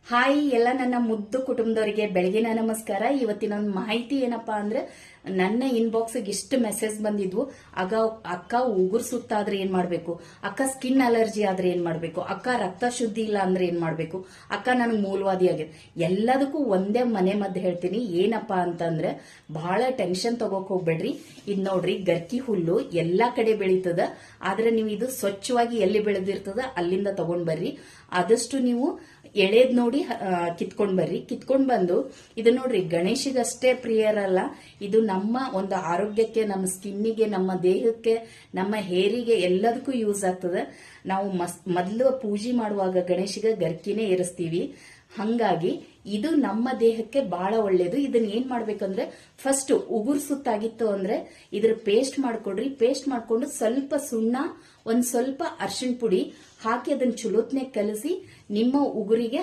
Hi ಎಲ್ಲ ನನ್ನ ಮುದ್ದು ಕುಟುಂಬದವರಿಗೆ ಬೆಳಗಿನ ನಮಸ್ಕಾರ. ಇವತ್ತಿನ ಒಂದು ಮಾಹಿತಿ ಏನಪ್ಪಾ ಅಂದ್ರೆ, ನನ್ನ ಇನ್ಬಾಕ್ಸ್ಗೆ ಇಷ್ಟು ಮೆಸೇಜ್ ಬಂದಿದ್ವು. ಅಕ್ಕ ಉಗುರು ಸುತ್ತಾದ್ರೆ ಏನ್ ಮಾಡ್ಬೇಕು, ಅಕ್ಕ ಸ್ಕಿನ್ ಅಲರ್ಜಿ ಆದ್ರೆ ಏನ್ ಮಾಡ್ಬೇಕು, ಅಕ್ಕ ರಕ್ತ ಶುದ್ಧಿ ಇಲ್ಲ ಅಂದ್ರೆ ಏನ್ ಮಾಡ್ಬೇಕು, ಅಕ್ಕ ನನಗೆ ಮೂಲವಾದಿ ಆಗಿದೆ. ಎಲ್ಲದಕ್ಕೂ ಒಂದೇ ಮನೆ ಮದ್ದು ಹೇಳ್ತೀನಿ. ಏನಪ್ಪಾ ಅಂತಂದ್ರೆ, ಬಹಳ ಟೆನ್ಷನ್ ತಗೋಕ್ ಹೋಗ್ಬೇಡ್ರಿ. ಇದ್ ನೋಡ್ರಿ, ಗರ್ಕಿ ಹುಲ್ಲು ಎಲ್ಲಾ ಕಡೆ ಬೆಳೀತದ. ಆದ್ರೆ ನೀವು ಇದು ಸ್ವಚ್ಛವಾಗಿ ಎಲ್ಲಿ ಬೆಳೆದಿರ್ತದ ಅಲ್ಲಿಂದ ತಗೊಂಡ್ ಬರ್ರಿ. ಆದಷ್ಟು ನೀವು ಎಳೆದ್ ನೋಡಿ ಕಿತ್ಕೊಂಡ್ ಬರ್ರಿ. ಕಿತ್ಕೊಂಡ್ ಬಂದು ಇದು ನೋಡ್ರಿ, ಗಣೇಶಗಷ್ಟೇ ಪ್ರಿಯರಲ್ಲ, ಇದು ನಮ್ಮ ಒಂದು ಆರೋಗ್ಯಕ್ಕೆ, ನಮ್ಮ ಸ್ಕಿನ್ನಿಗೆ, ನಮ್ಮ ದೇಹಕ್ಕೆ, ನಮ್ಮ ಹೇರಿಗೆ ಎಲ್ಲದಕ್ಕೂ ಯೂಸ್ ಆಗ್ತದೆ. ನಾವು ಮೊದಲು ಪೂಜೆ ಮಾಡುವಾಗ ಗಣೇಶಗೆ ಗರ್ಕಿನೇ ಇರಿಸ್ತೀವಿ. ಹಂಗಾಗಿ ಇದು ನಮ್ಮ ದೇಹಕ್ಕೆ ಬಹಳ ಒಳ್ಳೇದು. ಇದನ್ನ ಏನ್ ಮಾಡ್ಬೇಕಂದ್ರೆ, ಫಸ್ಟ್ ಉಗುರು ಸುತ್ತಾಗಿತ್ತು ಅಂದ್ರೆ ಇದ್ರ ಪೇಸ್ಟ್ ಮಾಡ್ಕೊಡ್ರಿ. ಪೇಸ್ಟ್ ಮಾಡ್ಕೊಂಡು ಸ್ವಲ್ಪ ಸುಣ್ಣ, ಒಂದ್ ಸ್ವಲ್ಪ ಅರ್ಶಿಣ ಪುಡಿ ಹಾಕಿ ಅದನ್ನ ಚುಲೋತ್ನೆ ಕಲಸಿ ನಿಮ್ಮ ಉಗುರಿಗೆ